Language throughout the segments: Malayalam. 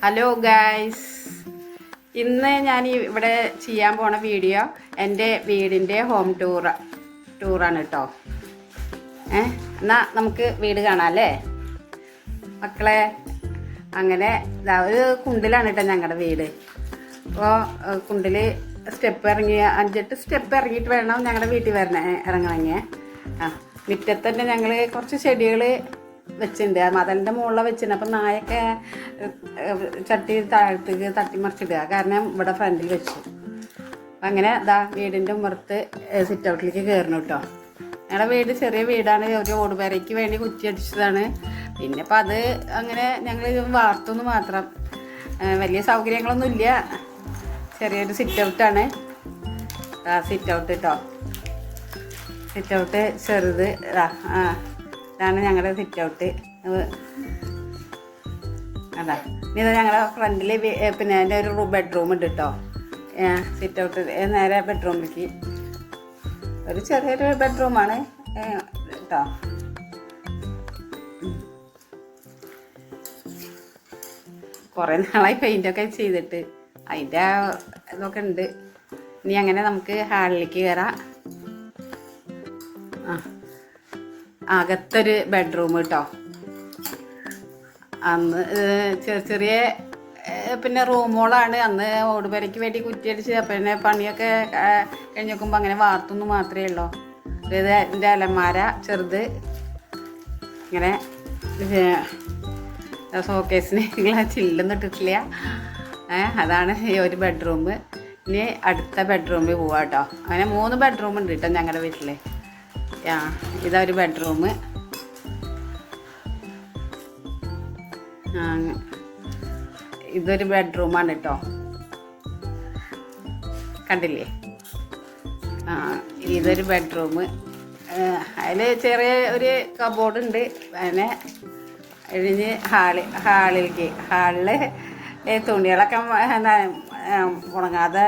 ഹലോ ഗായ്സ്, ഇന്ന് ഞാൻ ഇവിടെ ചെയ്യാൻ പോണ വീഡിയോ എൻ്റെ വീടിൻ്റെ ഹോം ടൂറാണ് കേട്ടോ. എന്നാൽ നമുക്ക് വീട് കാണാം അല്ലേ മക്കളെ. അങ്ങനെ ഒരു കുണ്ടിലാണ് കേട്ടോ ഞങ്ങളുടെ വീട്. അപ്പോൾ കുണ്ടിൽ സ്റ്റെപ്പ് ഇറങ്ങി 5-8 സ്റ്റെപ്പ് ഇറങ്ങിയിട്ട് വേണം ഞങ്ങളുടെ വീട്ടിൽ ഇറങ്ങണമെങ്കിൽ. മുറ്റത്ത് തന്നെ ഞങ്ങൾ കുറച്ച് ചെടികൾ വെച്ചിട്ടുണ്ട്. മതലിൻ്റെ മുകളിൽ വെച്ചിട്ടുണ്ട്. അപ്പം നായൊക്കെ ചട്ടി താഴത്തേക്ക് തട്ടിമറിച്ചിടുക കാരണം ഇവിടെ ഫ്രണ്ടിൽ വെച്ചു. അപ്പം അങ്ങനെ വീടിൻ്റെ പുറത്ത് സിറ്റ് ഔട്ടിലേക്ക് കയറണം കേട്ടോ. ഞങ്ങളുടെ വീട് ചെറിയ വീടാണ്, ഒരു ഓടുപേരയ്ക്ക് വേണ്ടി കുറ്റി അടിച്ചതാണ്. പിന്നെ അപ്പം അത് അങ്ങനെ ഞങ്ങൾ വാർത്തൊന്ന് മാത്രം, വലിയ സൗകര്യങ്ങളൊന്നുമില്ല. ചെറിയൊരു സിറ്റ് ഔട്ടാണ്. സിറ്റ് ഔട്ട് കേട്ടോ, സിറ്റ് ഔട്ട് ചെറുത്. ഇതാണ് ഞങ്ങളുടെ സിറ്റ് ഔട്ട്. അതാ ഇത് ഞങ്ങളുടെ ഫ്രണ്ടിൽ പിന്നെ എൻ്റെ ഒരു ബെഡ്റൂം ഉണ്ട് കേട്ടോ. സിറ്റ് ഔട്ട് നേരെ ബെഡ്റൂമിലേക്ക് ഒരു ചെറിയൊരു ബെഡ്റൂമാണ് കേട്ടോ. കുറേ നാളായി പെയിൻ്റൊക്കെ ചെയ്തിട്ട് അതിൻ്റെ ഇതൊക്കെ ഉണ്ട്. ഇനി അങ്ങനെ നമുക്ക് ഹാളിലേക്ക് കയറാം. അകത്തൊരു ബെഡ്റൂം കേട്ടോ. അന്ന് ചെറിയ പിന്നെ റൂമുകളാണ്. അന്ന് ഓടുപേരയ്ക്ക് വേണ്ടി കുറ്റിയടിച്ച് പിന്നെ പണിയൊക്കെ കഴിഞ്ഞ് നോക്കുമ്പോൾ അങ്ങനെ വാർത്തൊന്നും മാത്രമേ ഉള്ളൂ. ഇത് എൻ്റെ അലമാര ചെറുത്. ഇങ്ങനെ ഷോക്കേസിന് ചില്ലൊന്നും ഇട്ടിട്ടില്ല. അതാണ് ഈ ഒരു ബെഡ്റൂം. ഇനി അടുത്ത ബെഡ്റൂമിൽ പോവാം കേട്ടോ. അങ്ങനെ 3 ബെഡ്റൂം ഉണ്ട് കേട്ടോ ഞങ്ങളുടെ വീട്ടിൽ. ഇതൊരു ബെഡ്റൂം. ഇതൊരു ബെഡ്റൂമാണ് കേട്ടോ. കണ്ടില്ലേ? ഇതൊരു ബെഡ്റൂം. അതിൽ ചെറിയ ഒരു കബോർഡ് ഉണ്ട്. അതിനെ കഴിഞ്ഞ് ഹാളിൽ തുണികളൊക്കെ ഉണങ്ങാതെ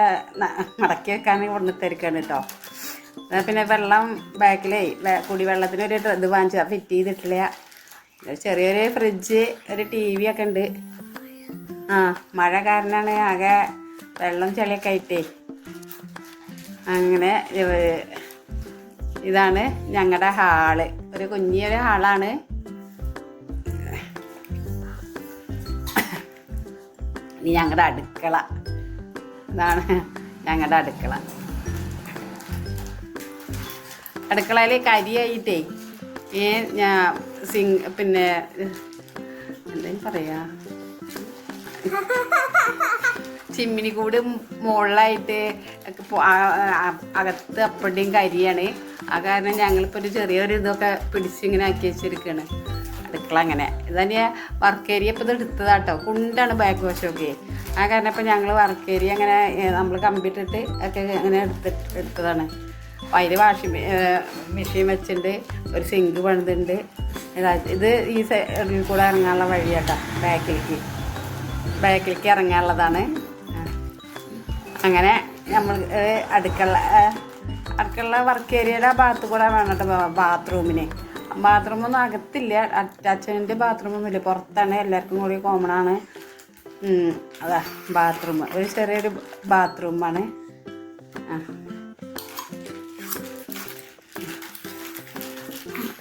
മടക്കി വെക്കാൻ കൊണ്ടുത്തിരിക്കുകയാണ് കേട്ടോ. പിന്നെ വെള്ളം ബാക്കിലേ കുടിവെള്ളത്തിനൊരു ഇത് വാങ്ങിച്ചതാണ്, ഫിറ്റ് ചെയ്തിട്ടില്ല. ചെറിയൊരു ഫ്രിഡ്ജ്, ഒരു TV ഒക്കെ ഉണ്ട്. മഴ കാരണമാണ് ആകെ വെള്ളം ചെളിയൊക്കെ ആയിട്ടേ. അങ്ങനെ ഇതാണ് ഞങ്ങളുടെ ഹാള്. ഒരു കുഞ്ഞൊരു ഹാളാണ്. ഇനി ഞങ്ങളുടെ അടുക്കള. ഇതാണ് ഞങ്ങളുടെ അടുക്കള. അടുക്കളയിൽ കരിയായിട്ടേ ഞാൻ പിന്നെ എന്തായാലും പറയാ, ചിമ്മിനി കൂട് മുകളിലായിട്ട് അകത്ത് അപ്പടിയും കരിയാണ്. ആ കാരണം ഞങ്ങളിപ്പോൾ ഒരു ചെറിയൊരു ഇതൊക്കെ പിടിച്ചിങ്ങനെ ആക്കി വെച്ചിരിക്കുകയാണ് അടുക്കള. അങ്ങനെ ഇതന്നെ വർക്ക് ഏരിയ ഇപ്പോൾ ഇത് എടുത്തതാട്ടോ. കുണ്ടാണ് ബാക്ക് വശമൊക്കെ. ആ കാരണം ഇപ്പം ഞങ്ങൾ വർക്ക് ഏരിയ അങ്ങനെ നമ്മൾ കമ്പ്യൂട്ടറിട്ട് ഒക്കെ അങ്ങനെ എടുത്തതാണ്. അപ്പോൾ അതിൽ വാഷിംഗ് മെഷീൻ വെച്ചിട്ടുണ്ട്, ഒരു സിങ്ക് പണിതുണ്ട്. ഇത് ഈ സൈഡിൽ കൂടെ ഇറങ്ങാനുള്ള വഴിയാട്ടോ. ബാക്കിലേക്ക് ഇറങ്ങാനുള്ളതാണ്. അങ്ങനെ നമ്മൾ അടുക്കള വർക്ക് ഏരിയയുടെ ഭാഗത്ത് കൂടെ വേണം കേട്ടോ ബാത്റൂമിന്. ബാത്റൂമൊന്നും അകത്തില്ല, അറ്റാച്ച്മെൻറ്റ് ബാത്റൂമൊന്നുമില്ല, പുറത്താണ്. എല്ലാവർക്കും കൂടി കോമൺ ആണ്. അതാ ബാത്റൂം, ഒരു ചെറിയൊരു ബാത്റൂമാണ്.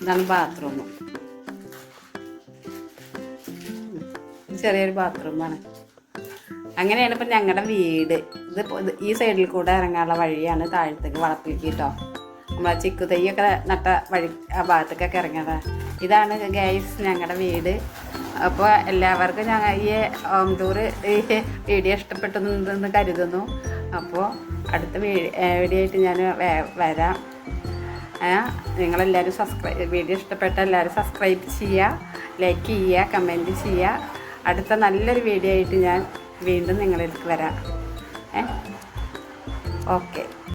ഇതാണ് ബാത്റൂം. ചെറിയൊരു ബാത്റൂമാണ്. അങ്ങനെയാണ് ഇപ്പം ഞങ്ങളുടെ വീട്. ഈ സൈഡിൽ കൂടെ ഇറങ്ങാനുള്ള വഴിയാണ് താഴത്തേക്ക് വളപ്പിലേക്ക് കേട്ടോ. നമ്മളെ ചിക്കു തൈയൊക്കെ നട്ട വഴി ആ ഭാഗത്തേക്കൊക്കെ ഇറങ്ങാതെ. ഇതാണ് ഗൈസ് ഞങ്ങളുടെ വീട്. അപ്പോൾ എല്ലാവർക്കും ഞങ്ങൾ ഈ ഹോം ടൂറ് ഈ വീഡിയോ ഇഷ്ടപ്പെട്ടെന്ന് കരുതുന്നു. അപ്പോൾ അടുത്ത വീഡിയോ ആയിട്ട് ഞാൻ വരാം. നിങ്ങളെല്ലാവരും വീഡിയോ ഇഷ്ടപ്പെട്ട എല്ലാവരും സബ്സ്ക്രൈബ് ചെയ്യുക, ലൈക്ക് ചെയ്യുക, കമൻറ്റ് ചെയ്യുക. അടുത്ത നല്ലൊരു വീഡിയോ ആയിട്ട് ഞാൻ വീണ്ടും നിങ്ങളിലേക്ക് വരാം. ഓക്കെ.